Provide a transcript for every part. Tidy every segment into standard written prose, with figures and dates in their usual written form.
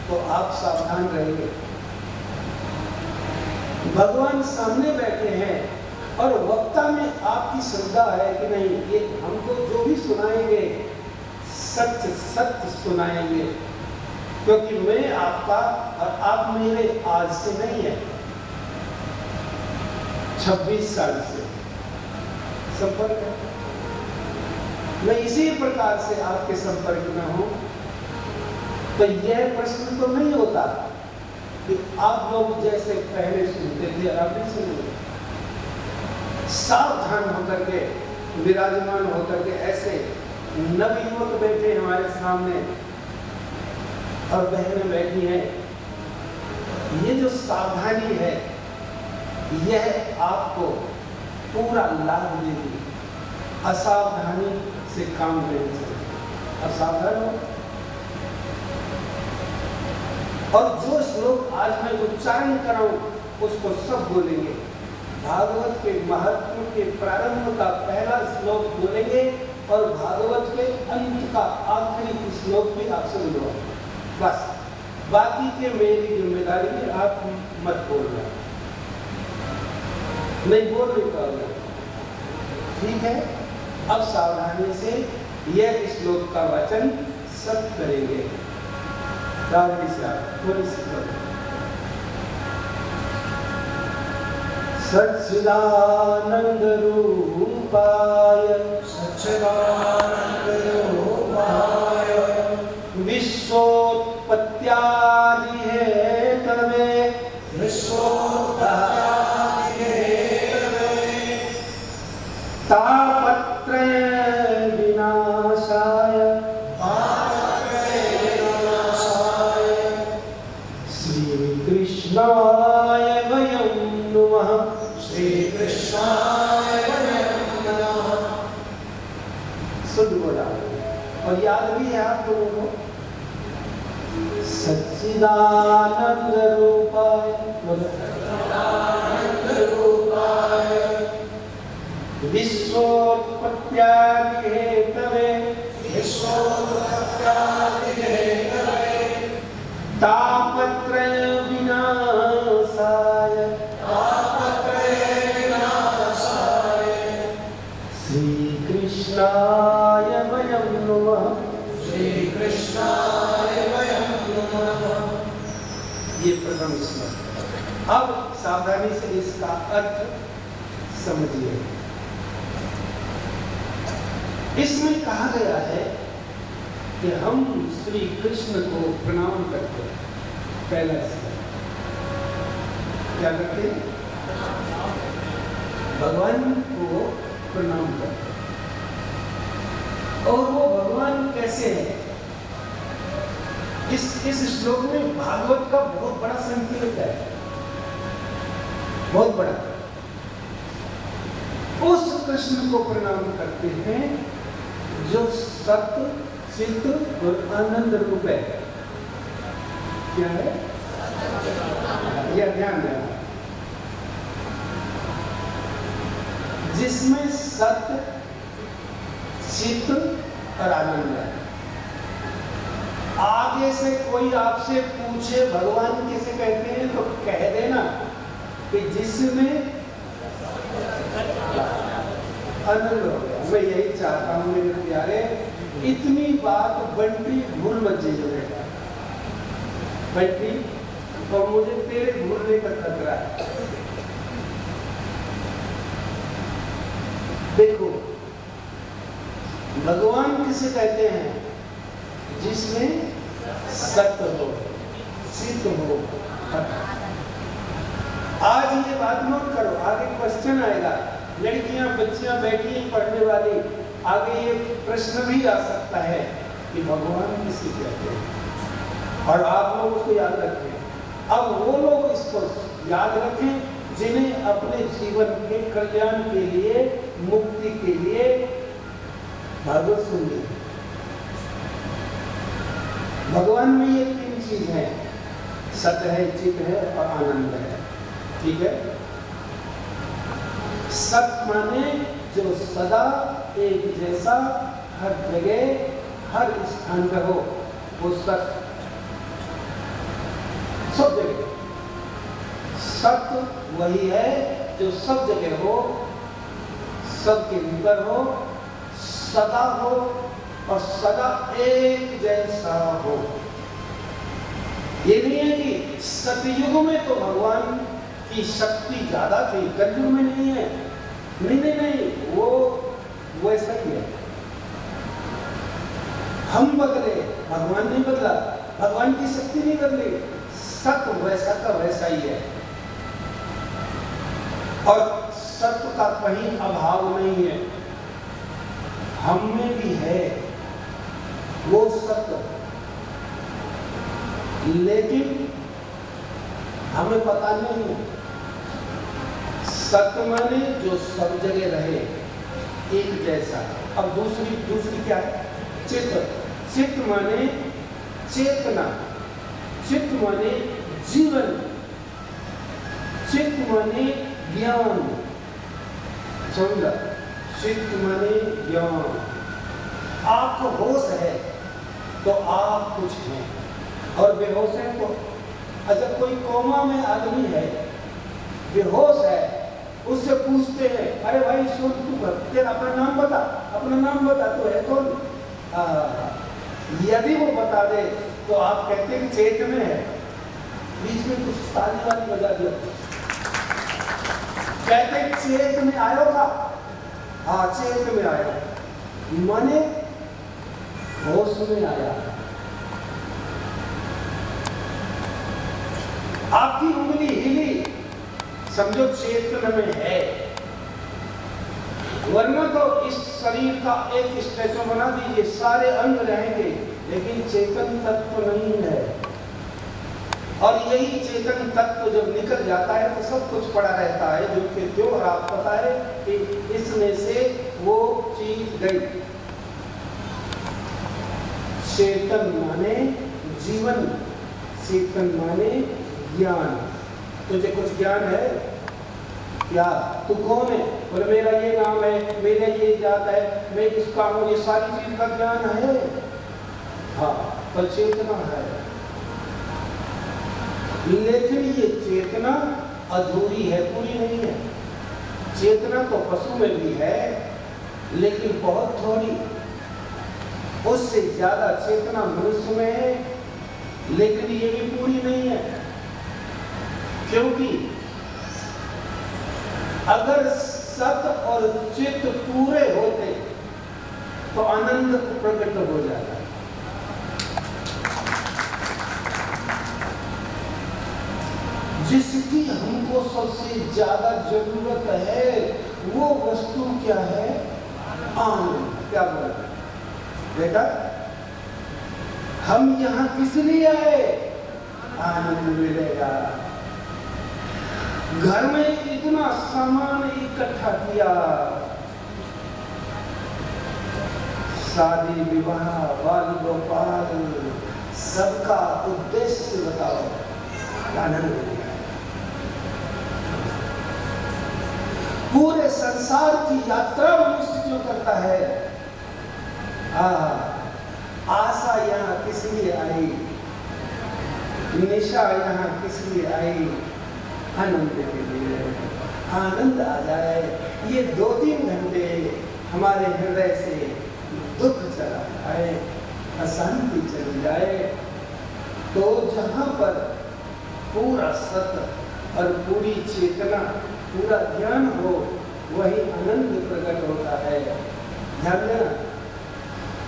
तो आप सावधान रहेंगे। भगवान सामने बैठे हैं और वक्ता में आपकी श्रद्धा है कि नहीं, ये हमको जो भी सुनाएंगे सत्य सत्य सुनाएंगे, क्योंकि मैं आपका और आप मेरे आज से नहीं है, 26 साल से संपर्क है। मैं इसी प्रकार से आपके संपर्क में हूं, तो यह प्रश्न तो नहीं होता कि आप लोग जैसे पहले सुनते थे अब नहीं सुनेंगे। सावधान होकर के, विराजमान होकर के, ऐसे नवयुवक बैठे हमारे सामने और बहनें बैठी हैं। ये जो सावधानी है यह आपको पूरा लाभ देगी। असावधानी से काम लेना चाहिए। असावधान हो। और जो श्लोक आज मैं उच्चारण कराऊं उसको सब बोलेंगे। भागवत के महत्व के प्रारंभ का पहला श्लोक बोलेंगे और भागवत के अंत का आखिरी श्लोक भी आपसे बोलवाएंगे। बस बाकी के मेरी जिम्मेदारी है, आप मत बोलना, नहीं बोल नहीं पाओगे, ठीक है। अब सावधानी से यह श्लोक का वचन सब करेंगे। सच्चिदानंद रूपाय विश्वोत्पत्त्यादि हेतवे तापत्रय विनाशाय कृष्णाय वयं नमः। श्री कृष्णाय वयं नमः। शुद्ध बोला और याद भी है आप लोगों को। सच्चिदानंद रूपाय विश्वोत्पत्त्यादि हेतवे तापत्रय विनाशाय श्री कृष्णाय वयं नमः। ये प्रथम श्लोक। अब सावधानी से इसका अर्थ समझिए। इसमें कहा गया है कि हम श्री कृष्ण को प्रणाम करते हैं। पहला श्लोक क्या करते हैं? भगवान को प्रणाम करते हैं। और वो भगवान कैसे है? इस श्लोक में भागवत का बहुत बड़ा संकेत है, बहुत बड़ा। उस कृष्ण को प्रणाम करते हैं जो सत्य चित्त और आनंद रूप है। क्या है? यह ध्यान देना। जिसमें सत्य चित्त और आनंद है। आगे से कोई आपसे पूछे भगवान किसे कहते हैं तो कह देना कि जिसमें आनंद हो गया। मैं यही चाहता हूं मेरे प्यारे, इतनी बात बंटी भूल मत जाइएगा बंटी, और मुझे तेरे भूलने का खतरा है। देखो भगवान किसे कहते हैं? जिसमें सत्य हो, चित्त हो। आज ये बात नोट करो, आगे क्वेश्चन आएगा। लड़कियां बच्चियां बैठी पढ़ने वाली, आगे ये प्रश्न भी आ सकता है कि भगवान किसे कहते हैं, और आप लोग उसको याद रखें। अब वो लोग इसको याद रखें जिन्हें अपने जीवन के कल्याण के लिए, मुक्ति के लिए भागवत सुनिए। भगवान में ये तीन चीज है, सत्य है, चित्त है और आनंद है। ठीक है। सत्य माने जो सदा एक जैसा हर जगह हर स्थान पर हो, वो सत्य। सब जगह। सत्य वही है जो सब जगह हो, सबके भीतर हो, सदा हो और सदा एक जैसा हो। ये नहीं है कि सतयुग में तो भगवान की शक्ति ज्यादा थी, कलयुग में नहीं है। नहीं, वो वैसा ही है। हम बदले, भगवान नहीं बदला, भगवान की शक्ति नहीं बदली, सत्य वैसा का वैसा ही है। और सत्य का कहीं अभाव नहीं है, हम में भी है वो सत्य, लेकिन हमें पता नहीं है। सत्य माने जो सब जगह रहे, एक जैसा। अब दूसरी क्या है? चित्त। चित्त माने चेतना, चित्त माने जीवन, चित्त माने ज्ञान। समझा? चित्त माने ज्ञान। आपको होश है तो आप कुछ हैं, और बेहोश है तो, अच्छा कोई कोमा में आदमी है, बेहोश है, उससे पूछते हैं, अरे भाई सुन, तू तेरा अपना नाम बता, अपना नाम बता, तो है कौन? यदि वो बता दे तो आप कहते हैं चेत में है। बीच में कुछ ताली वाली बजा दिया, कहते चेत में आयो था। हाँ, चेत में आया माने होश में आया। आपकी उंगली हिली, समझो चेतन में है, वरना तो इस शरीर का एक स्ट्रेचर बना दीजिए, सारे अंग रहेंगे, लेकिन चेतन तत्व नहीं है। और यही चेतन तत्व जब निकल जाता है तो सब कुछ पड़ा रहता है, जो कि जो, और आप पता है कि इसमें से वो चीज गई। चेतन माने जीवन, चेतन माने ज्ञान। तुझे कुछ ज्ञान है क्या? तू कौन है? बोले मेरा ये नाम है, मेरा ये जात है, मैं इसका हूँ, ये सारी चीज का ज्ञान है। हाँ, पर चेतना है, लेकिन ये चेतना अधूरी है, पूरी नहीं है। चेतना तो पशु में भी है, लेकिन बहुत थोड़ी। उससे ज्यादा चेतना मनुष्य में है, लेकिन ये भी पूरी नहीं है। क्योंकि अगर सत और चित्त पूरे होते तो आनंद प्रकट हो जाता। जिसकी हमको सबसे ज्यादा जरूरत है वो वस्तु क्या है? आनंद। क्या बोलते बेटा, हम यहां किस लिए आए? आनंद मिलेगा। घर में इतना सामान इकट्ठा किया, शादी विवाह बाल गोपाल, सबका उद्देश्य बताओ, आनंद मिलेगा। पूरे संसार की यात्रा मनुष्य क्यों करता है? आशा यहाँ किस लिए आई? निशा यहाँ किस लिए आई? आनंद के लिए। आनंद आ जाए, ये 2-3 घंटे हमारे हृदय से दुख चला जाए, अशांति चली जाए, तो जहाँ पर पूरा सत्य और पूरी चेतना, पूरा ज्ञान हो, वही आनंद प्रकट होता है। ध्यान देना,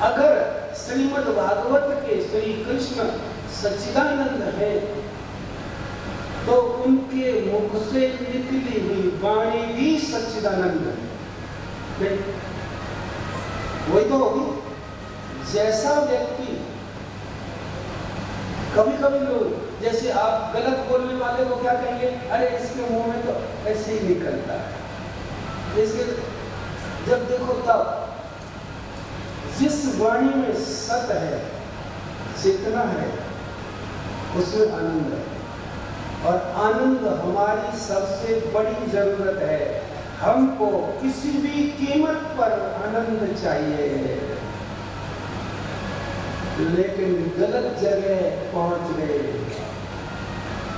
अगर श्रीमद् भागवत के श्री कृष्ण सच्चिदानंद है तो उनके मुख से निकली हुई वाणी भी सच्चिदानंद है। वही तो होगी। जैसा व्यक्ति, कभी कभी लोग, जैसे आप गलत बोलने वाले को क्या कहेंगे? अरे इसके मुंह में तो ऐसे ही निकलता है। इसके जब देखो तब जिस वाणी में सत्य है, चेतना है, उसमें आनंद है। और आनंद हमारी सबसे बड़ी जरूरत है। हमको किसी भी कीमत पर आनंद चाहिए, लेकिन गलत जगह पहुंच गए।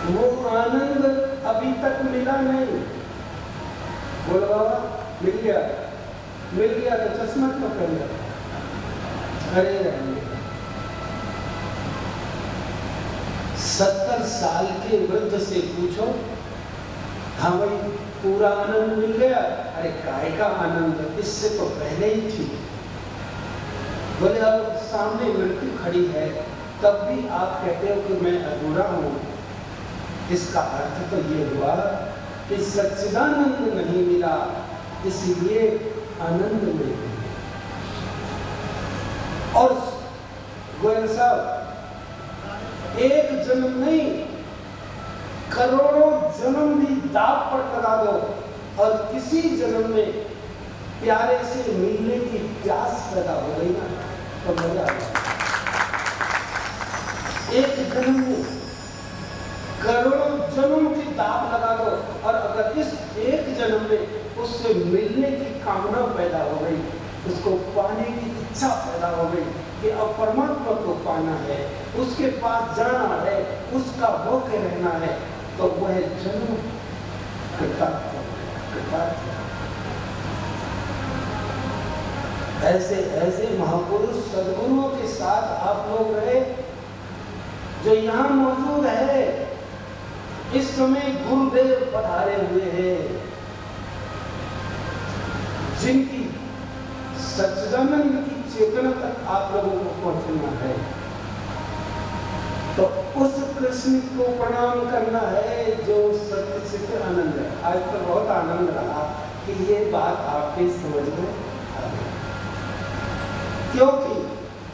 वो आनंद अभी तक मिला नहीं। बोलो बाबा मिल गया तो चश्मा क्यों कर लिया? अरे 70 साल के वृद्ध से पूछो, हाँ भाई पूरा आनंद मिल गया? अरे काय का आनंद, इससे तो पहले ही थी। बोले अब सामने मृत्यु खड़ी है तब भी आप कहते हो कि मैं अधूरा हूं। इसका अर्थ तो ये हुआ कि सच्चिदानंद नहीं मिला, इसलिए आनंद मिल गया। और गोयल साहब, एक जन्म नहीं, करोड़ों जन्म भी दांव पर लगा दो और किसी जन्म में प्यारे से मिलने की प्यास पैदा हो गई ना, तो मजा आ गया। एक जन्म में करोड़ों जन्म की दांव लगा दो और अगर इस एक जन्म में उससे मिलने की कामना पैदा हो गई, उसको पाने की इच्छा पैदा हो गई कि अब परमात्मा को पाना है, उसके पास जाना है, उसका भोगे रहना है, तो वह जन्म कृतार्थ। ऐसे ऐसे महापुरुष सद्गुरुओं के साथ आप लोग रहे जो यहाँ मौजूद है। इस समय गुरुदेव पधारे हुए हैं, जिनकी सच्चिदानंद की चेतना तक आप लोगों को पहुंचना है, तो उस कृष्ण को प्रणाम करना है जो सत्य चित्त आनंद है। आज तो बहुत आनंद रहा कि ये बात आपके समझ में आ गई, क्योंकि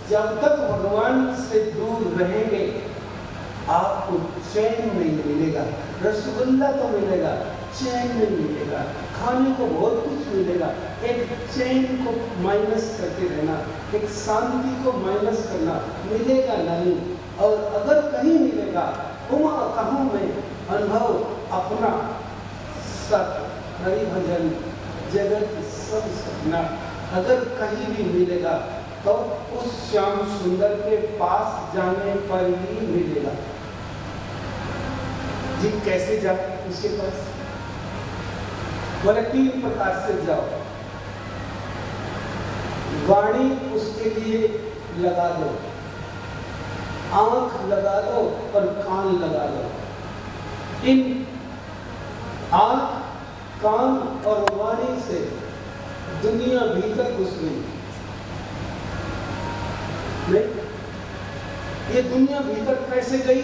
जब तक भगवान से दूर रहेंगे आपको चैन नहीं मिलेगा। रसगुल्ला तो मिलेगा, चैन नहीं मिलेगा। खाने को बहुत कुछ मिलेगा, एक चैन को माइनस करते रहना, एक शांति को माइनस करना मिलेगा नहीं। और अगर कहीं मिलेगा उमा कहूँ में अनुभव अपना सत हरि भजन जगत सब सपना, अगर कहीं भी मिलेगा तो उस श्याम सुंदर के पास जाने पर ही मिलेगा। जी कैसे जाए उसके पास? बोले 3 प्रकार से जाओ। वाणी उसके लिए लगा दो, आंख लगा दो और कान लगा दो। इन आंख, कान और वाणी से दुनिया भीतर घुस गई। ये दुनिया भीतर कैसे गई?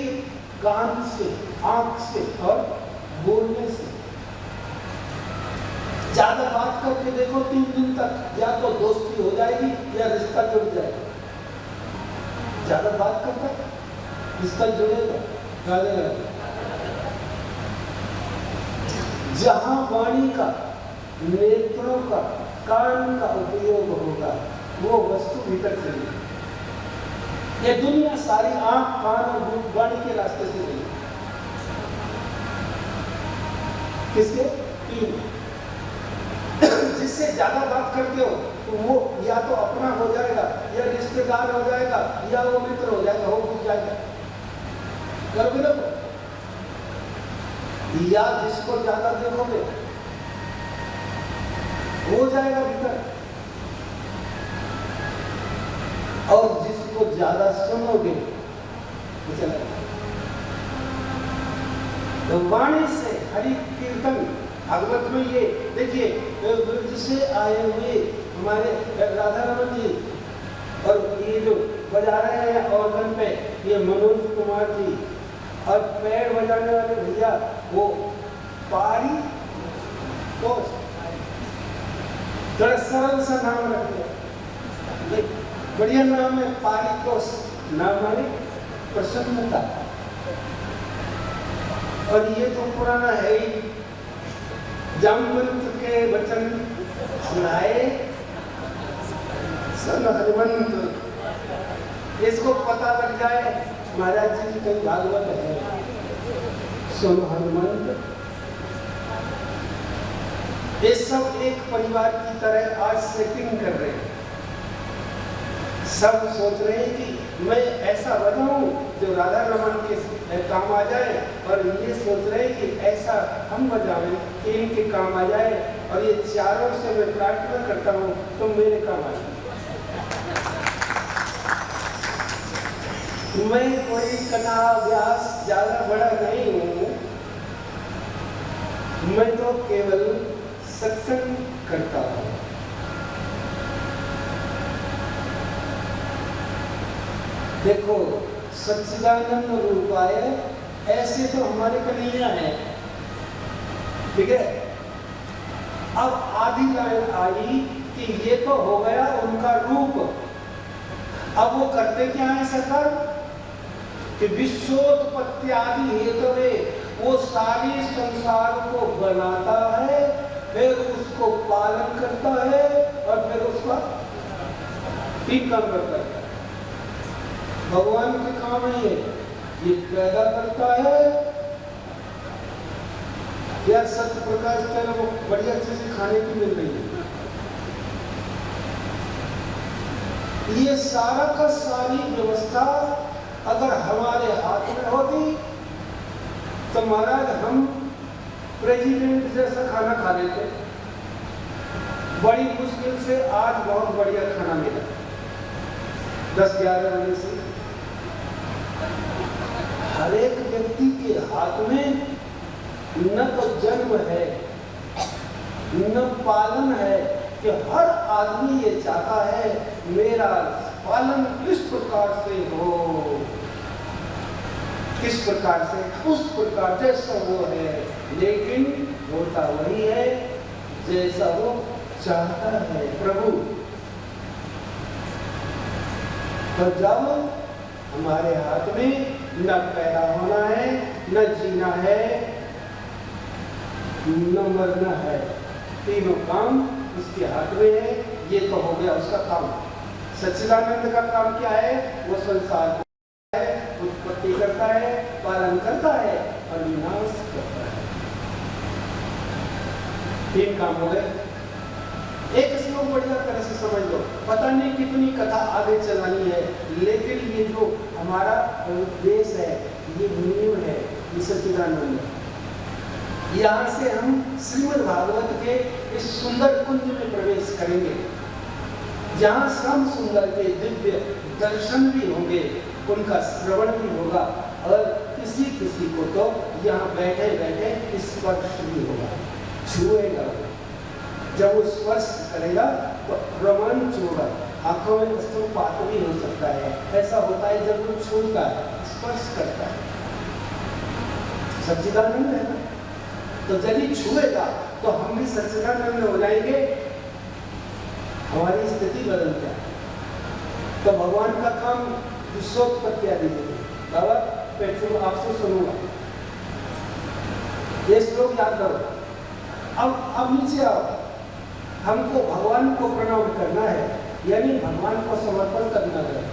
कान से, आंख से और बोलने से। ज्यादा बात करके देखो 3 दिन तक या तो दोस्ती हो जाएगी या रिश्ता जुड़ जाएगा। ज्यादा बात करता रिश्ता जुड़ेगा, गालेगा। जहां वाणी का, नेत्रों का, कान का उपयोग होगा वो वस्तु भीतर चलेगी। ये दुनिया सारी आंख, कान और वाणी के रास्ते से गई। किसके? 3। जिससे ज्यादा बात करते हो तो वो या तो अपना हो जाएगा या रिश्तेदार हो जाएगा या वो मित्र हो जाएगा, हो घुस जाएगा। करोगे ना? या जिसको ज्यादा देखोगे हो जाएगा भीतर, और जिसको ज्यादा सुनोगे तो चलेगा। तो वाणी से हरि कीर्तन भागवत में ये देखिए, ब्रज से आए हुए हमारे राधा रमन जी और ये जो बजा रहे हैं ऑर्गन पे, ये मनोज कुमार जी, और पैर बजाने वाले भैया वो पारी तो थोड़ा सरल सा नाम रख दिया, बढ़िया नाम है पारितोष। नाम माने प्रसन्नता। और ये तो पुराना है ही, जामवंत के वचन सुनाए सन हनुमंत। इसको पता लग जाए महाराज जी की कई भागवत है, सुन हनुमंत। ये सब एक परिवार की तरह आज सेटिंग कर रहे हैं। सब सोच रहे हैं कि मैं ऐसा बजाऊं जो राधा रमन के काम आ जाए और और ये सोच रहे हैं कि ऐसा हम बजावें कि इनके काम आ जाए, और ये चारों से मैं प्रार्थना करता हूँ तो मेरे काम आ जाए। मैं कोई कला अभ्यास ज्यादा बड़ा नहीं हूँ, मैं तो केवल सत्संग करता हूँ। देखो, सच्चिदानंद रूपाय ऐसे तो हमारे कन्हैया हैं, ठीक है। अब आधी लाइन आई कि ये तो हो गया उनका रूप। अब वो करते क्या है सरकार कि विश्वोत्पत्त्यादि हेतवे वो सारी संसार को बनाता है, फिर उसको पालन करता है और फिर उसका ठीक काम करता है। भगवान के काम है ये पैदा करता है। यार सत्य प्रकाश तेरे को बढ़िया चीजें खाने की मिल रही है, ये सारा का सारी व्यवस्था अगर हमारे हाथ में होती तो महाराज हम प्रेसिडेंट जैसा खाना खा लेते। बड़ी मुश्किल से आज बहुत बढ़िया खाना मिला 10-11 बजे से। हर एक व्यक्ति के हाथ में न तो जन्म है न पालन है, कि हर आदमी ये चाहता है मेरा पालन किस प्रकार से हो, किस प्रकार से, उस प्रकार जैसा वो है, लेकिन होता वही है जैसा वो चाहता है प्रभु। तो जब हमारे हाथ में न पैदा होना है, न जीना है, न मरना है, तीनों काम उसके हाथ में है। ये तो हो गया उसका काम। सच्चिदानंद का काम क्या है? वो संसार को है, उत्पत्ति करता है, पालन करता है और विनाश करता है। तीन काम हो गए। एक श्लोक बढ़िया तरह से समझ लो, पता नहीं कितनी कथा आगे चलानी है, लेकिन ये जो हमारा देश है, ये नींव है, ये सच्चिदानंद। यहाँ से हम श्रीमद् भागवत के इस सुंदर कुंज में प्रवेश करेंगे, जहाँ श्याम सुंदर के दिव्य दर्शन भी होंगे, उनका श्रवण भी होगा, और किसी किसी को तो यहाँ बैठे बैठे स्पर्श भी होगा, छुएगा। जब वो स्पर्श करेगा तो रोमांच होगा, आंखों में अश्रुपात भी हो सकता है। ऐसा होता है जब वो छूता है, स्पर्श करता है। सच्चिदानंद है ना, तो यदि छुएगा तो हम भी सच्चिदानंद हो जाएंगे, हमारी स्थिति बदल जाए। तो भगवान का काम विश्वोत्पत्ति आदि बाबा पेट्रोल आपसे सुनूंगा, ये श्लोक याद करो। अब नीचे आओ, हमको भगवान को प्रणाम करना है, यानी भगवान को समर्पण करना है।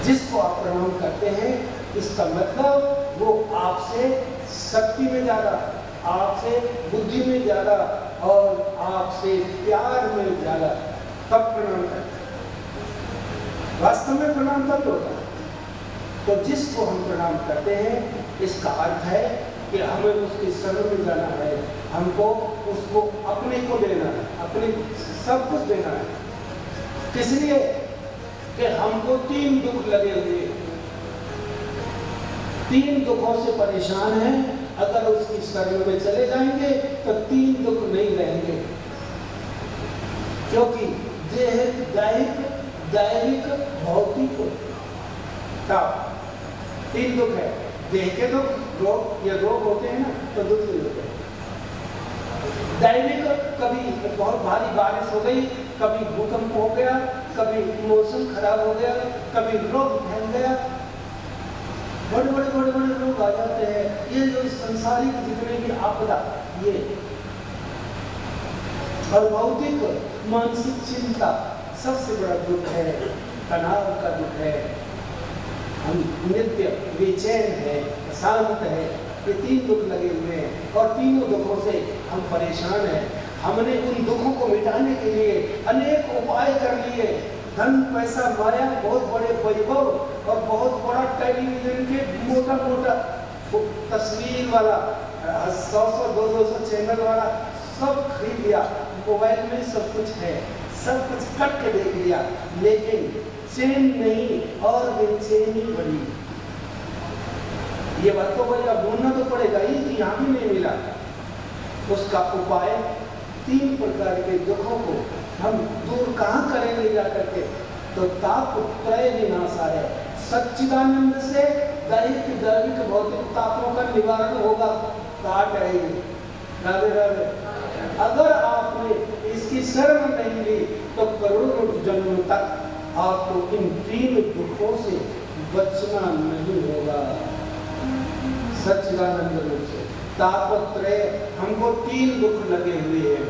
जिसको आप प्रणाम करते हैं, इसका मतलब वो आपसे शक्ति में ज्यादा, आपसे बुद्धि में ज्यादा और आपसे प्यार में ज्यादा तब प्रणाम करते हैं। वास्तव में प्रणाम तब होता है। तो जिसको हम प्रणाम करते हैं, इसका अर्थ है कि हमें उसकी शरण में जाना है, हमको उसको अपने को देना है, अपने सब कुछ देना है। किस लिए? कि हमको 3 दुख लगे हुए, 3 दुखों से परेशान हैं। अगर उसकी शरण में चले जाएंगे तो 3 दुख नहीं रहेंगे, क्योंकि दैहिक भौतिक का 3 दुख है। देह के दुख, रोग या रोग होते हैं ना, तो दुख नहीं होते। दैविक, कभी बहुत भारी बारिश हो गई, कभी भूकंप हो गया, कभी मौसम खराब हो गया, कभी रोग फैल गया, बड़े बड़े रोग आ जाते हैं। ये जो संसारिक जितने भी आपदा, ये और भौतिक मानसिक चिंता सबसे बड़ा दुख है, तनाव का दुख है। हम नित्य बेचैन है, अशांत है, ये 3 दुख लगे हुए हैं और तीनों दुखों से हम परेशान हैं। हमने उन दुखों को मिटाने के लिए अनेक उपाय कर लिए, धन पैसा माया, बहुत बड़े वैभव और बहुत बड़ा टेलीविजन के मोटा तस्वीर वाला 100-200 चैनल वाला सब खरीद लिया, मोबाइल में सब कुछ है, सब कुछ कट के देख लिया, लेकिन चैन नहीं और बेचैनी बढ़ी। ये बात तो भाई अब ढूंढना तो पड़ेगा ही कि यहाँ भी नहीं मिला। उसका उपाय 3 प्रकार के दुखों को हम दूर कहाँ करेंगे जा करके, तो तापत्रय विनाशा है। सच्चिदानंद से दैहिक भौतिक तापों का निवारण होगा। काट रहेगी। राधे राधे। अगर आपने इसकी शरण नहीं ली तो करोड़ों जन्मों तक आपको इन 3 दुखों से बचना नहीं होगा। सच्चिदानंद रूप से तापत्रय, हमको 3 दुख लगे हुए हैं,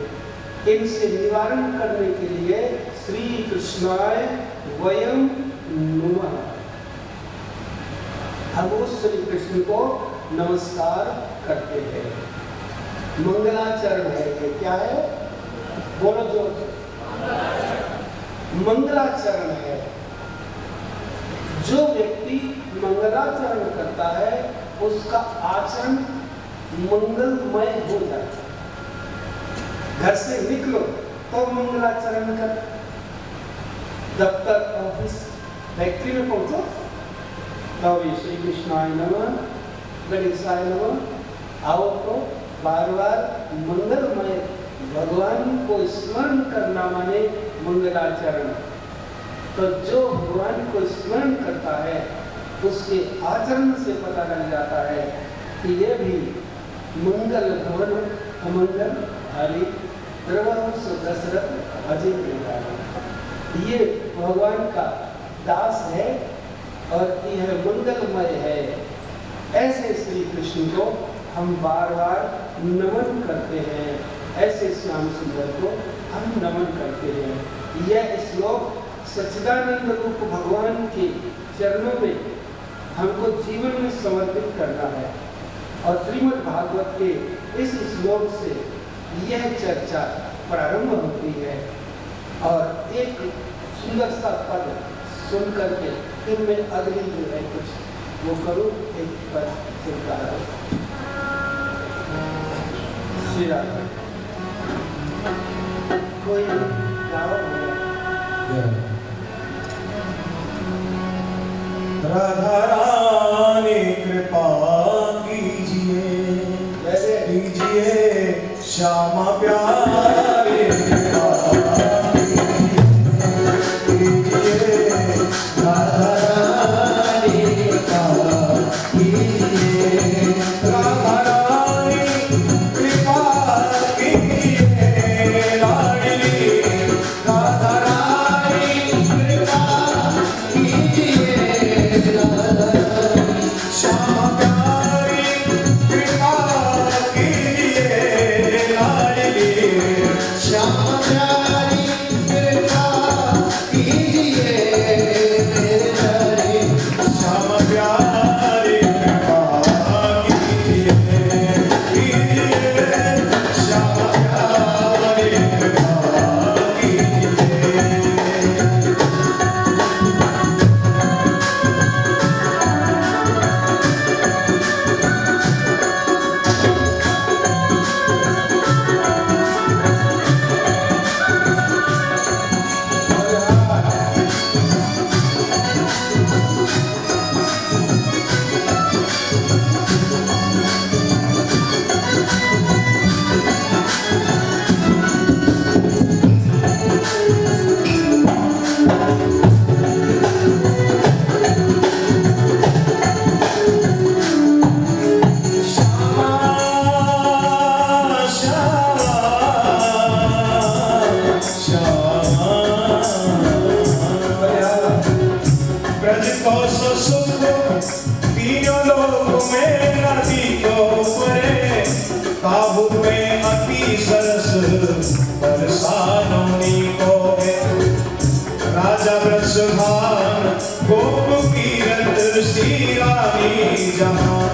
इनसे निवारण करने के लिए श्री कृष्णाय वयं नमः, हम उस श्री कृष्ण को नमस्कार करते हैं। मंगलाचरण है ये। क्या है? बोलो जोर से। मंगलाचरण है। जो व्यक्ति मंगलाचरण करता है उसका आचरण मंगलमय हो जाता है। घर से निकलो तो मंगलाचरण कर, दफ्तर ऑफिस फैक्ट्री में पहुंचो तो श्री कृष्णाय नमः, गणेशाय नमः, आओ तो बार बार मंगलमय भगवान को स्मरण करना माने मंगलाचरण। तो जो भगवान को स्मरण करता है उसके आचरण से पता लग जाता है कि ये भी मंगल भवन अमंगल हरि द्रवंश दशरथ अजय, ये भगवान का दास है और यह मंगलमय है। ऐसे श्री कृष्ण को हम बार बार नमन करते हैं, ऐसे श्याम सुंदर को हम नमन करते हैं। यह श्लोक सच्चिदानंद रूप भगवान के चरणों में हमको जीवन में समर्पित करना है। और श्रीमद् भागवत के इस श्लोक से यह चर्चा प्रारंभ होती है। और एक सुंदर सा पद सुन करके फिर मैं अगली जो है कुछ वो करूँ। एक पद सुनता है श्री राधा कोई गाओ। राधा रानी कृपा कीजिए, कीजिए श्यामा प्यारे कृपा कीजिए, राधा रानी कृपा कीजिए, राधा रानी कृपा कीजिए, लाडली राधा रानी कृपा कीजिए, श्यामा प्यारी कृपा कीजिए, लाडली श्यामा प्यारी कृपा कीजिए, मेरे प्यारे श्यामा प्यारी कृपा कीजिए, कीजिए श्यामा प्यारी कृपा कीजिए। ब्रज को सुख तीनों लोक में नदी को परे, काबू में अति सरस बरसानों को है। राजा वृषभान गोप कीरत श्री रानी जहाँ,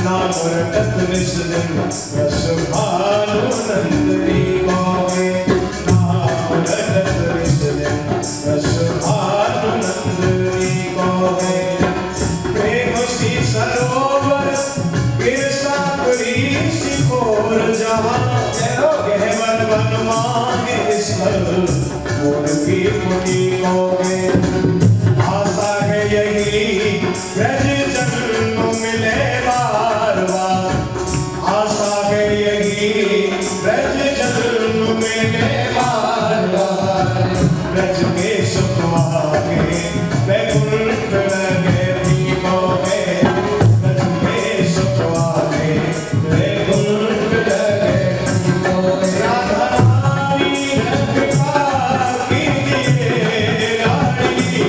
नाम रटत निज दिन वृषभानुनंदनी को है। नाम रटत निज दिन वृषभानुनंदनी को है। प्रेम सी सरोवर गिर कहा गहवर बन मांगे ईश्वर मूर्ति मुनीमोगे आशा है यही ब्रज जन्म मिले बार बार आशा है यही ब्रज जन्म मिले बार बार ब्रज के सुख आगे वैकुंठ लगे भीमो में ब्रज के सुख आगे वैकुंठ लगे भीमो में राधा रानी कृपा कीजिए लाडली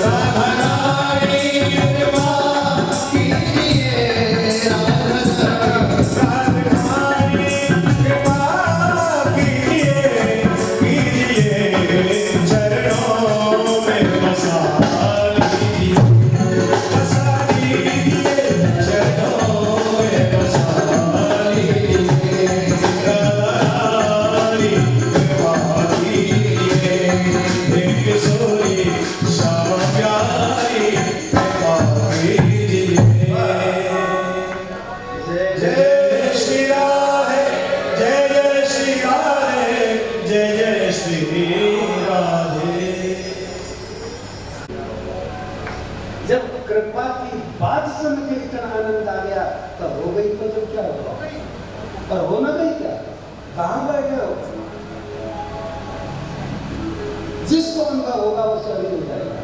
राधा रानी कृपा कीजिए राधा रानी कृपा कीजिए चरणों में बसा लीजिए चरणों में बसा लीजिए रानी कृपा कीजिए हे किशोरी श्याम प्यारी कृपा कीजिए जय श्री राधे जय जय श्री राधे जय जय श्री राधे जब कृपा की बात सुन के इतना आनंद आ गया तो हो गई तो जब क्या होगा पर हो ना गई क्या कहाँ बैठे हो जिसको अनुभव होगा वो सभी हो जाएगा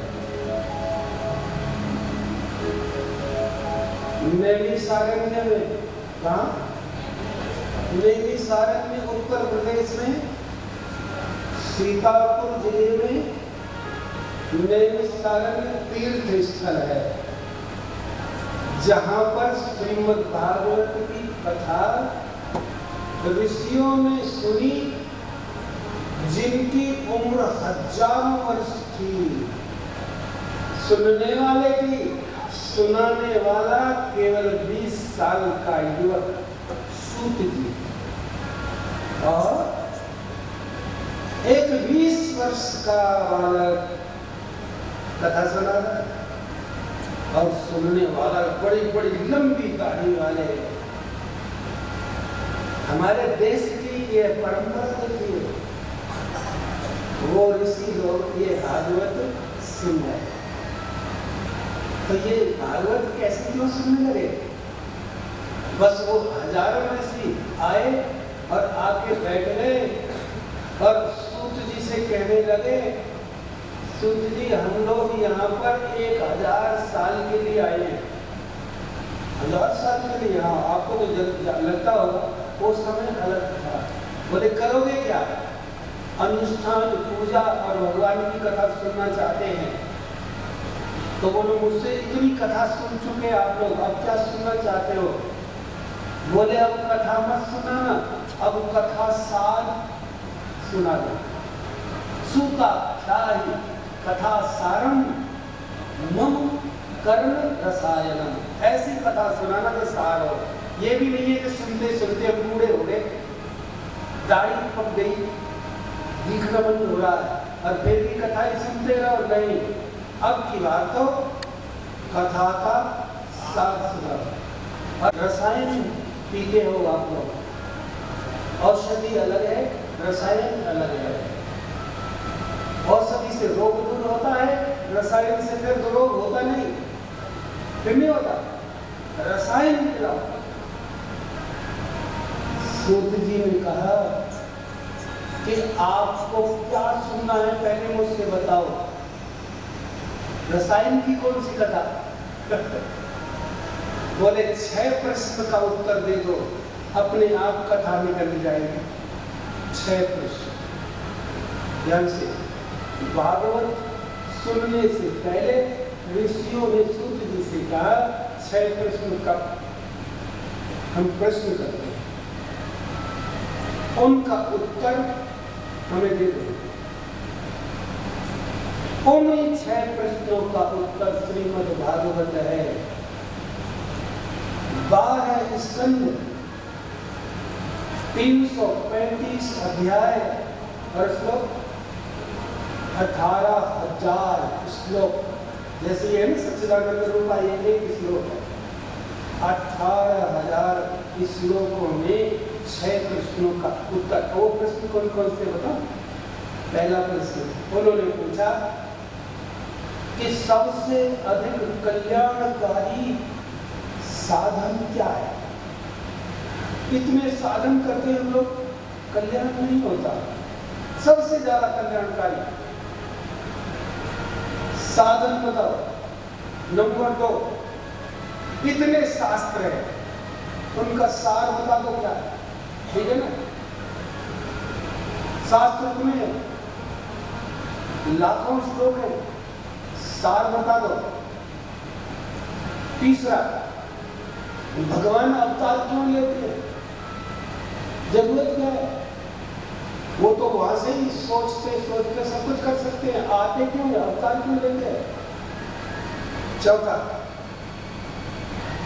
नैनी सारण्य में कहाँ नैनी सारण्य उत्तर प्रदेश में सीतापुर जिले में नैमिषारण्य तीर्थ स्थल है जहां पर श्रीमद् भागवत की कथा ऋषियों ने सुनी जिनकी उम्र हजारों वर्ष थी सुनने वाले की सुनाने वाला केवल 20 साल का युवक सूत जी और एक 20 वर्ष का बालक कथा सुना रहा और सुनने वाला बड़ी बड़ी लंबी दाढ़ी वाले हमारे देश की ये परंपरा देखिए वो ऋषि लोग ये भागवत सुन रहे तो ये भागवत कैसे क्यों सुनने लगे बस वो हजारों ऋषि आए और आके बैठ गए और सूत जी से कहने लगे सूत जी हम लोग यहाँ पर 1000 साल के लिए आए हैं 1000 साल के लिए यहाँ आपको तो लगता होगा वो समय अलग था बोले करोगे क्या अनुष्ठान पूजा और भगवान की कथा सुनना चाहते हैं तो बोले मुझसे इतनी कथा सुन चुके आप लोग अब क्या सुनना चाहते हो बोले अब कथा मत सुनाना अब कथा सार सुना दो सूता शाही कथा सारम मम कर्ण रसायनम ऐसी कथा सुनाना तो सार हो ये भी नहीं है कि सुनते सुनते बूढ़े हो गए दाढ़ी पक गई दिखना बंद हो रहा है और फिर भी कथा ही सुनते रहो नहीं अब की बात तो कथा का सार सुना और रसायन पीते हो आप लोग औषधि अलग है रसायन अलग है औषधि से रोग दूर होता है रसायन से फिर तो रोग होता नहीं फिर नहीं होता रसायन मिलाओ सूत जी ने कहा कि आपको क्या सुनना है पहले मुझसे बताओ रसायन की कौन सी कथा बोले 6 प्रश्न का उत्तर दे दो अपने आप कथा निकल जाएगी 6 प्रश्न ध्यान से भागवत सुनने से पहले ऋषियों ने सूत जी से कहा 6 प्रश्न का हम प्रश्न करते हैं उनका उत्तर हमें दे दो उन्हीं 6 प्रश्नों का उत्तर श्रीमद् भागवत है 12 स्कंद 335 अध्याय और श्लोक 18,000 श्लोक जैसे ये सच्चिदानंद रूपा ये एक श्लोक है 18,000 श्लोकों में 6 प्रश्नों का उत्तर। वो प्रश्न कौन कौन से बताओ? पहला प्रश्न उन्होंने पूछा कि सबसे अधिक कल्याणकारी साधन क्या है? इतने साधन करके हम लोग कल्याण नहीं होता। सबसे ज्यादा कल्याणकारी साधन बताओ। नंबर 2, इतने शास्त्र है, उनका सार बता दो क्या है? ठीक है ना? शास्त्र में लाखों श्लोक है, सार बता दो। तीसरा, भगवान अवतार क्यों लेते हैं? जरूरत क्या है? वो तो वहां से ही सोचते सोचते सब कुछ कर सकते हैं, आते क्यों है? अवतार क्यों लेते हैं? चौथा,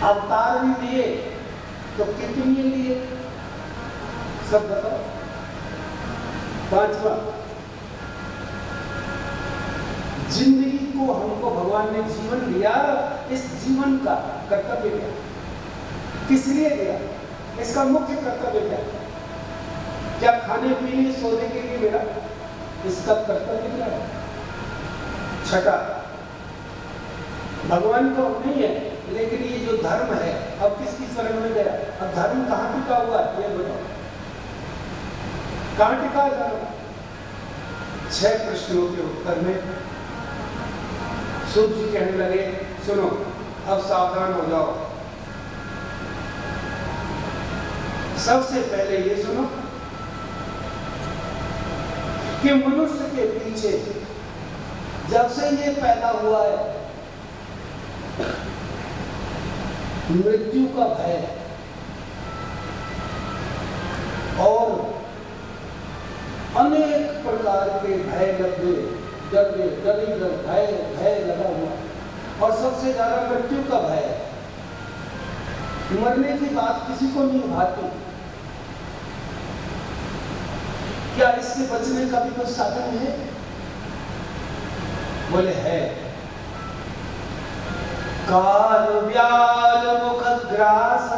अवतार भी लिए तो कितने लिए? सब बताओ। पांचवा, जिंदगी को हमको भगवान ने जीवन दिया, इस जीवन का कर्तव्य क्या? किस लिए दिया? इसका मुख्य कर्तव्य क्या? क्या खाने पीने सोने के लिए मिला? इसका कर्तव्य क्या है? छठा, भगवान तो नहीं है, लेकिन ये जो धर्म है अब किसकी शरण में गया? अब धर्म कहाँ टिका हुआ है? ये बताओ, कहाँ टिका है धर्म? 6 प्रश्नों के उत्तर में सूत जी कहने लगे, सुनो अब सावधान हो जाओ। सबसे पहले ये सुनो कि मनुष्य के पीछे जब से ये पैदा हुआ है मृत्यु का भय और अनेक प्रकार के भय लगे, डर भय लगा हुआ, और सबसे ज्यादा मृत्यु का भय। मरने की बात किसी को नहीं भाती। क्या इससे बचने का भी कोई साधन है? बोले है। काल व्याल मुख ग्रास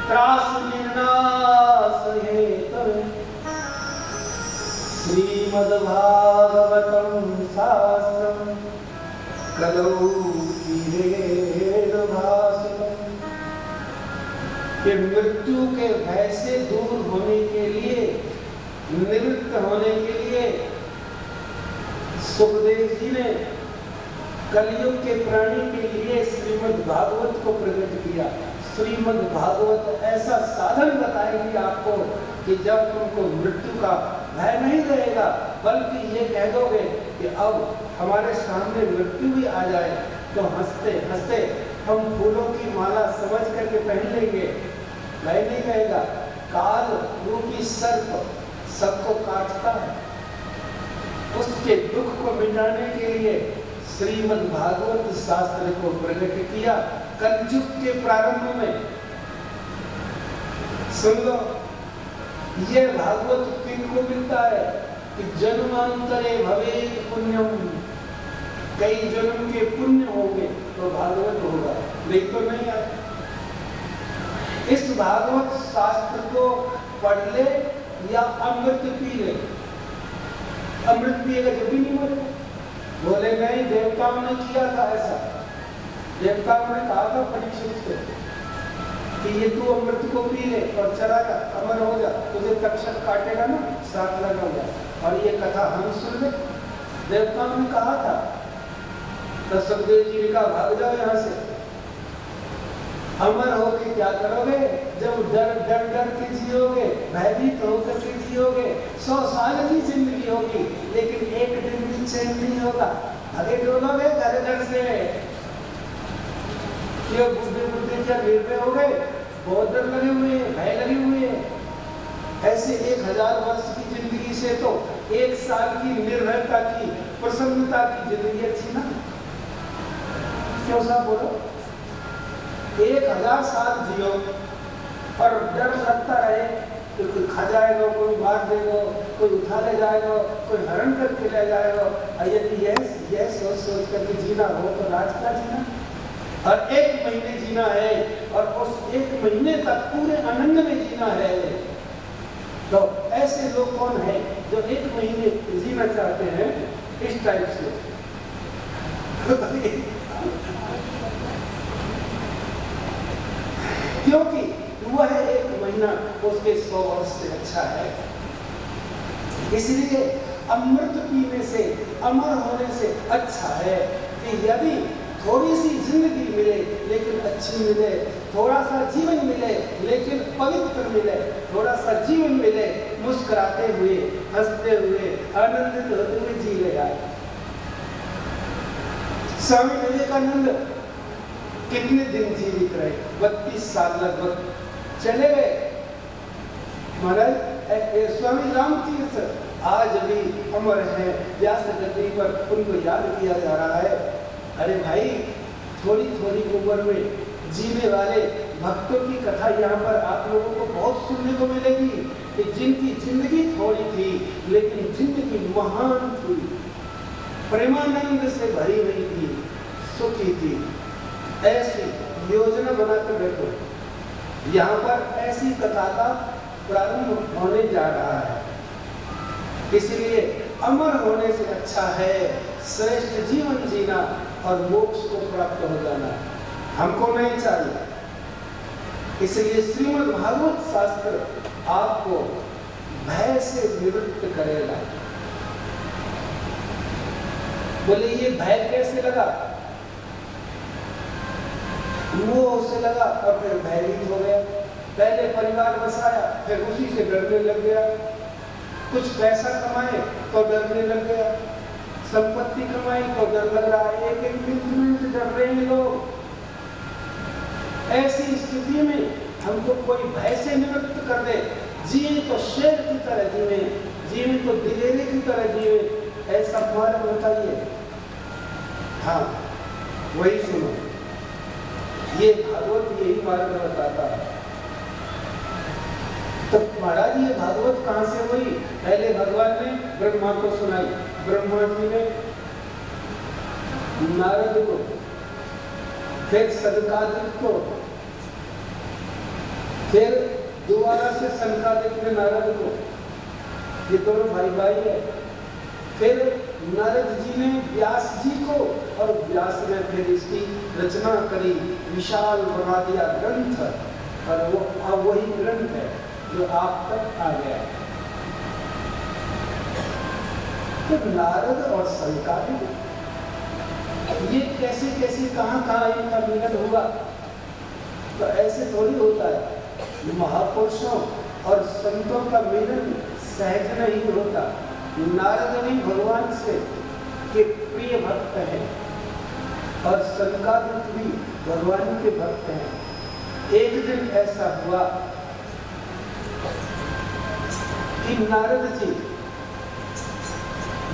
त्रास निर्नाश हेतु श्रीमद् भागवतम शास्त्रम कलौ कीरेण भाषितम्। कि मृत्यु के भय से दूर होने के लिए, निवृत्त होने के लिए सुखदेव जी ने कलयुग के प्राणी के लिए श्रीमद् भागवत को प्रकट किया। श्रीमद् भागवत ऐसा साधन बताएगी आपको कि जब तुमको मृत्यु का भय नहीं रहेगा, बल्कि ये कह दोगे कि अब हमारे सामने मृत्यु भी आ जाए तो हंसते हंसते हम फूलों की माला समझ करके पहन लेंगे। भय नहीं रहेगा। काल रूपी सर्प सबको काटता है, उसके दुख को मिटाने के लिए श्रीमद् भागवत शास्त्र को प्रकट किया कलयुग के प्रारंभ में। सुन लो, ये भागवत किनको मिलता है कि जन्मांतरे भवेत् पुण्यम, कई जन्म के पुण्य होंगे तो भागवत होगा, नहीं तो नहीं आए। इस भागवत शास्त्र को पढ़ ले या अमृत पी ले। अमृत पिएगा जब भी नहीं मरे। बोले नहीं, देवताओं ने किया था ऐसा। देवताओं ने कहा था परीक्षित से कि ये तू अमृत को पी ले और चला जा, अमर हो जा, तुझे तक्षक काटेगा ना, साथ लगा जा। और ये कथा हम सुन ले। देवताओं ने कहा था, तो सुखदेव जी ने कहा भाग जाओ यहाँ से। अमर होके क्या करोगे? जब डर डर डर के जियोगे, भयभीत होकर के जियोगे, 100 साल की जिंदगी होगी, लेकिन एक दिन भी चैन नहीं होगा। आगे डोलोगे घर घर से, क्यों बुद्धि बुद्धि क्या निर्भय हो गए? बहुत डर लगे हुए हैं, भय लगे हुए हैं। ऐसे 1000 वर्ष की जिंदगी से तो 1 साल की निर्भयता की, प्रसन्नता की जिंदगी अच्छी ना? क्यों साहब बोलो? 1000 साल जियो और डर लगता रहे कि कोई खा जाएगा, कोई मार देगा, कोई उठा ले जाएगा, कोई हरण करके ले जाएगा। यदि यह सोच सोच करके जीना हो तो राज का जीना। और 1 महीने जीना है और उस 1 महीने तक पूरे आनंद में जीना है। तो ऐसे लोग कौन है जो 1 महीने जीना चाहते हैं इस टाइप से? क्योंकि वह 1 महीना उसके 100 वर्ष से अच्छा है। इसलिए अमृत पीने से, अमर होने से अच्छा है कि यदि थोड़ी सी जिंदगी मिले लेकिन अच्छी मिले, थोड़ा सा जीवन मिले लेकिन पवित्र मिले, थोड़ा सा जीवन मिले मुस्कुराते हुए, हंसते हुए, आनंदित होते हुए जी ले आए। स्वामी विवेकानंद कितने दिन जीवित रहे? 32 साल लगभग चले गए। महाराज स्वामी रामतीर्थ आज भी अमर है, व्यास गद्दी पर उनको याद किया जा रहा है। अरे भाई, थोड़ी थोड़ी उम्र में जीने वाले भक्तों की कथा यहाँ पर आप लोगों को बहुत सुनने को मिलेगी कि जिनकी जिंदगी थोड़ी थी लेकिन जिंदगी महान थी, प्रेमानंद से भरी हुई थी, सुखी थी। ऐसी योजना बनाकर बैठो। यहाँ पर ऐसी कथा का प्रारंभ होने जा रहा है। इसलिए अमर होने से अच्छा है श्रेष्ठ जीवन जीना और मोक्ष को प्राप्त हो जाना। हमको नहीं चाहिए। इसलिए श्रीमद् भागवत शास्त्र आपको भय से निवृत्त करेगा। बोले ये भय कैसे लगा? मोह से लगा और फिर भयभीत हो गया। पहले परिवार बसाया, फिर उसी से डरने लग गया। कुछ पैसा कमाए तो डरने लग गया, संपत्ति कमाई तो डर लग रहा है। एक मिनट डर रहे हैं लोग। ऐसी स्थिति में हमको कोई भय से निवृत्त कर दे। जिए तो शेर की तरह जिए, जिए तो दिलेरे की तरह जिए, ऐसा मार्ग बताइए। हाँ, वही सुनो। ये भागवत यही मार्ग बताता है। तो महाराज ये भागवत कहाँ से हुई? पहले भगवान ने ब्रह्मा को सुनाई, ब्रह्मा जी ने नारद को, फिर सनकादिक को, फिर दोबारा से सनकादिक ने नारद को, ये दोनों भाई भाई है। फिर नारद जी ने व्यास जी को, और व्यास ने फिर इसकी रचना करी, विशाल बना दिया ग्रंथ, और वो अब वही ग्रंथ है जो आप तक आ गया। तो नारद और सनकादिक ये कैसे कैसे कहाँ इनका मिलन हुआ? तो ऐसे थोड़ी होता है। महापुरुषों और संतों का मिलन सहज नहीं होता। नारद भी भगवान से के प्रिय भक्त हैं और सनकादिक भी भगवान के भक्त हैं। एक दिन ऐसा हुआ कि नारद जी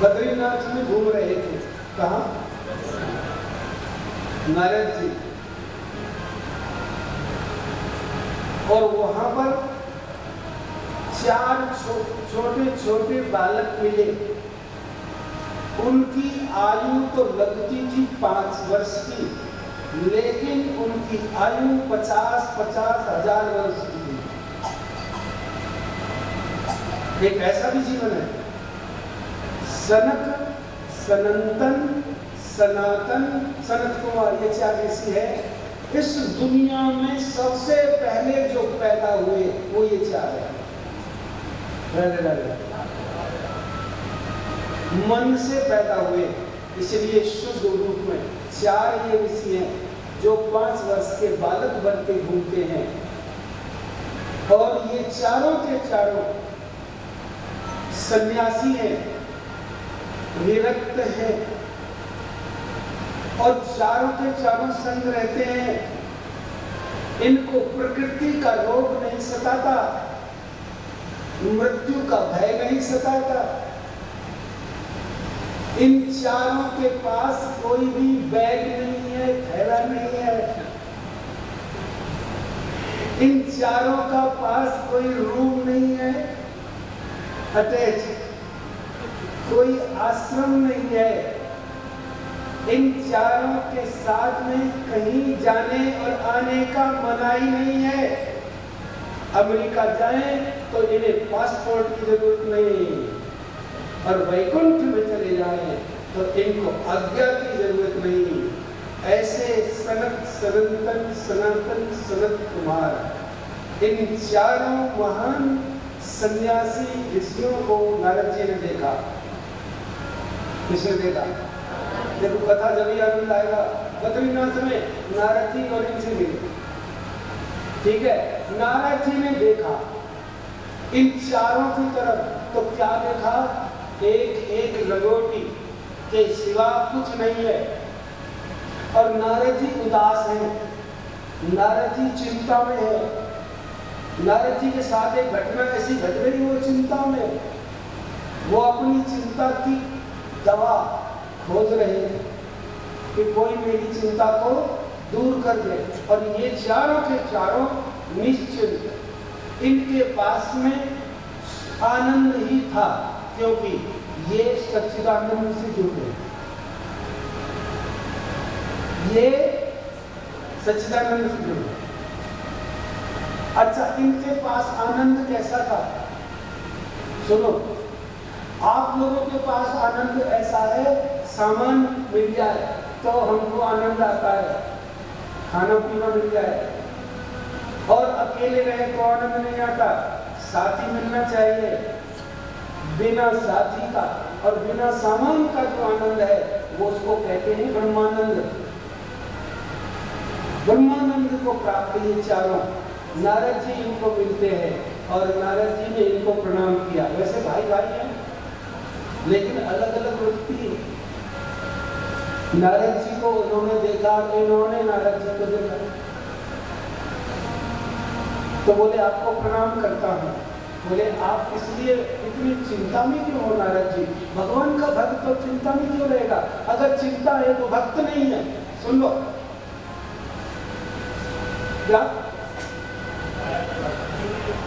बद्रीनाथ में घूम रहे थे। कहाँ? नारद जी, और वहां पर 4 छोटे छोटे बालक मिले। उनकी आयु तो लगती थी 5 वर्ष की, लेकिन उनकी आयु 50-50 हजार वर्ष की थी। एक ऐसा भी जीवन है। सनक, सनंतन, सनातन, सनत कुमार, ये 4 ऋषि है। इस दुनिया में सबसे पहले जो पैदा हुए वो ये 4 है। मन से पैदा हुए, इसलिए शुद्ध रूप में 4 ये ऋषि हैं जो 5 वर्ष के बालक बन के घूमते हैं। और ये चारों के चारों सन्यासी हैं, विरक्त हैं, और चारों के चारों संग रहते हैं। इनको प्रकृति का रोग नहीं सताता, मृत्यु का भय नहीं सताता। इन चारों के पास कोई भी बैग नहीं है, थैला नहीं है। इन चारों का पास कोई रूम नहीं है अटैच, कोई आश्रम नहीं है। इन चारों के साथ में कहीं जाने और आने का मनाही नहीं है। अमेरिका जाएं तो इन्हें पासपोर्ट की जरूरत नहीं, और वैकुंठ में चले जाएं तो इनको आज्ञा की जरूरत नहीं। ऐसे सनत सनातन सनातन सनत कुमार, इन चारों महान सन्यासी ऋषियों को नारद जी ने देखा। किसने देखा? देखो कथा जब याद आएगा। बद्रीनाथ में नारद जी और इनसे मिले, ठीक है। नारद जी ने देखा इन चारों की तरफ, तो क्या देखा? एक एक लंगोटी के सिवा कुछ नहीं है। और नारद जी उदास हैं, नारद जी चिंता में है। नारद जी के साथ एक घटना ऐसी घट गई, वो चिंता में, वो अपनी चिंता की दवा खोज रहे हैं कि कोई मेरी चिंता को दूर कर दे। और ये चारों के चारों निश्चिंत, इनके पास में आनंद ही था, क्योंकि ये सच्चिदानंद से जुड़े, ये सच्चिदानंद से जुड़े। अच्छा, इनके पास आनंद कैसा था? सुनो, आप लोगों के पास आनंद ऐसा है, सामान मिल जाए तो हमको आनंद आता है, खाना पीना मिल जाए। और अकेले रहे तो आनंद नहीं आता, साथी मिलना चाहिए। बिना साथी का और बिना सामान का जो आनंद है वो उसको कहते हैं ब्रह्मानंद। ब्रह्मानंद को प्राप्त ये चारों नारद जी इनको मिलते हैं, और नारद जी ने इनको प्रणाम किया। वैसे भाई भाई हैं, लेकिन अलग अलग वृत्ति है। नारद जी को उन्होंने देखा, इन्होंने नारद जी को देखा, तो बोले आपको प्रणाम करता हूँ। बोले आप इसलिए इतनी चिंता में क्यों हो नारद जी? भगवान का भक्त तो चिंता में क्यों रहेगा? अगर चिंता है तो भक्त नहीं है। सुन लो क्या?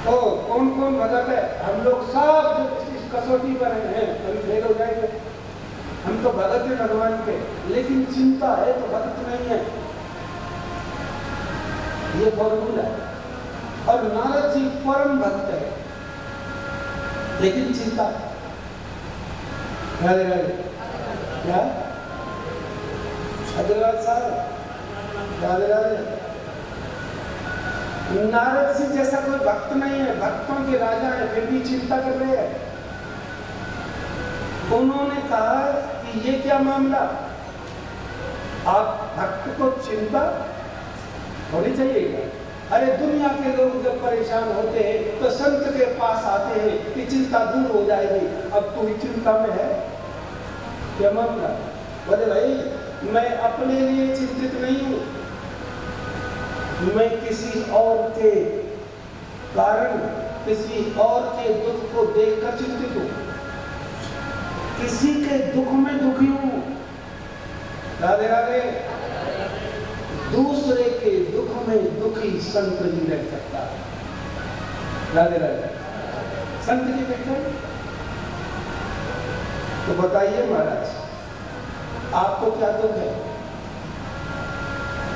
ओ कौन कौन भगत है? हम लोग सब इस कसौटी पर हैं, कभी फेल हो जाएंगे। हम तो भगत है भगवान के, लेकिन चिंता है तो भक्त नहीं है, ये फॉर्मूला है। और नारद जी परम भक्त है, लेकिन चिंता। राधे राधे। क्या अग्रवाल साहब? राधे राधे। नारद जी जैसा कोई भक्त नहीं है, भक्तों के राजा है, फिर भी चिंता कर रहे हैं। उन्होंने कहा कि ये क्या मामला? आप भक्त को चिंता होनी चाहिए। अरे दुनिया के लोग जब परेशान होते हैं तो संत के पास आते हैं कि चिंता दूर हो जाएगी। अब तू चिंता में है, क्या मामला? बोले भाई मैं अपने लिए चिंतित नहीं हूं, मैं किसी और के कारण, किसी और के दुख को देखकर चिंतित हूं, किसी के दुख में दुखी हूं। राधे राधे। दूसरे के दुख में दुखी संत नहीं रह सकता। राधे राधे। संत जी कहते हैं तो बताइए महाराज आपको क्या दुख है?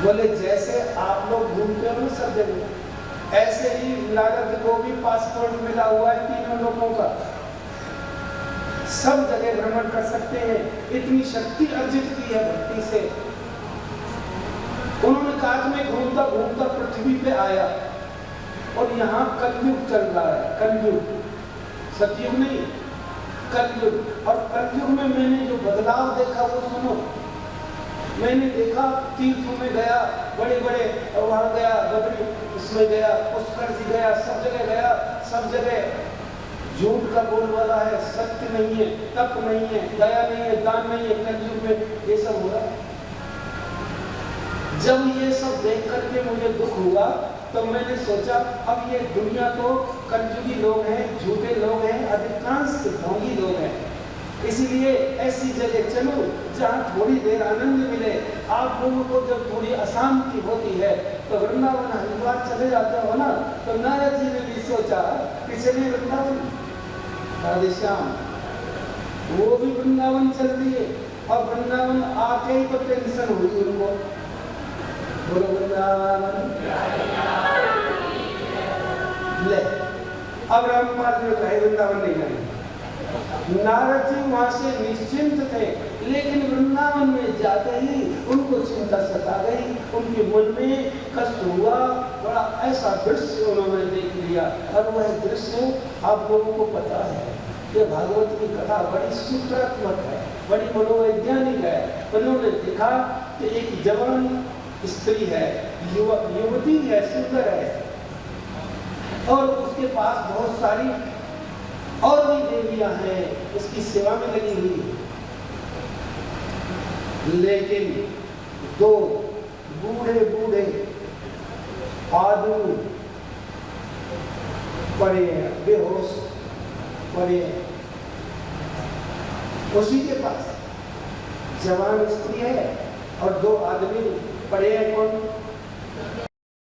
बोले जैसे आप लोग घूमते हो ना सब जगह, ऐसे ही नारद को भी पासपोर्ट मिला हुआ है तीनों लोगों का, सब जगह भ्रमण कर सकते हैं। इतनी शक्ति अर्जित की है भक्ति से। उन्होंने कहा मैं घूमता घूमता पृथ्वी पे आया और यहाँ कलयुग चल रहा है, कलयुग, सतयुग नहीं, कलयुग। और कलयुग में मैंने जो बदलाव देखा वो सुनो। मैंने देखा तीर्थों में गया, बड़े बड़े वहां गया, बद्री उसमें गया, पुष्कर जी गया, सब जगह गया, सब जगह झूठ का बोलबाला है, सत्य नहीं है, तप नहीं है, दया नहीं है, दान नहीं है। कलयुग में ये सब हो रहा है। जब ये सब देख करके मुझे दुख हुआ तो मैंने सोचा अब ये दुनिया तो कलयुगी लोग हैं, झूठे लोग हैं, अधिकांश ढोंगी लोग हैं, इसलिए ऐसी जगह चलो जहाँ थोड़ी देर आनंद मिले। आप लोगों को जब थोड़ी अशांति होती है तो वृंदावन हरिद्वार चले जाते हो ना, तो नारद जी ने भी सोचा कि चलिए वृंदावन। राधे श्याम। वो भी वृंदावन चल दिए, और वृंदावन आके ही तो टेंशन हुई उनको। बोलो वृंदावन। ले अब रामपाल ने कहा वृंदावन नहीं जाएंगे। नारद जी वहां से निश्चिंत थे, लेकिन वृंदावन में जाते ही उनको चिंता सता गई, उनके मन में कष्ट हुआ। बड़ा ऐसा दृश्य उन्होंने देख लिया, और वह दृश्य आप लोगों को पता है कि भागवत की कथा बड़ी सूत्रात्मक है, बड़ी मनोवैज्ञानिक है। उन्होंने देखा कि एक जवान स्त्री है, युवती है, सुंदर है, और उसके पास बहुत सारी और भी देवियां हैं, उसकी सेवा में लगी हुई है। लेकिन दो बूढ़े बूढ़े आदमी पड़े हैं, बेहोश पड़े हैं उसी के पास। जवान स्त्री है और दो आदमी पड़े हैं। कौन?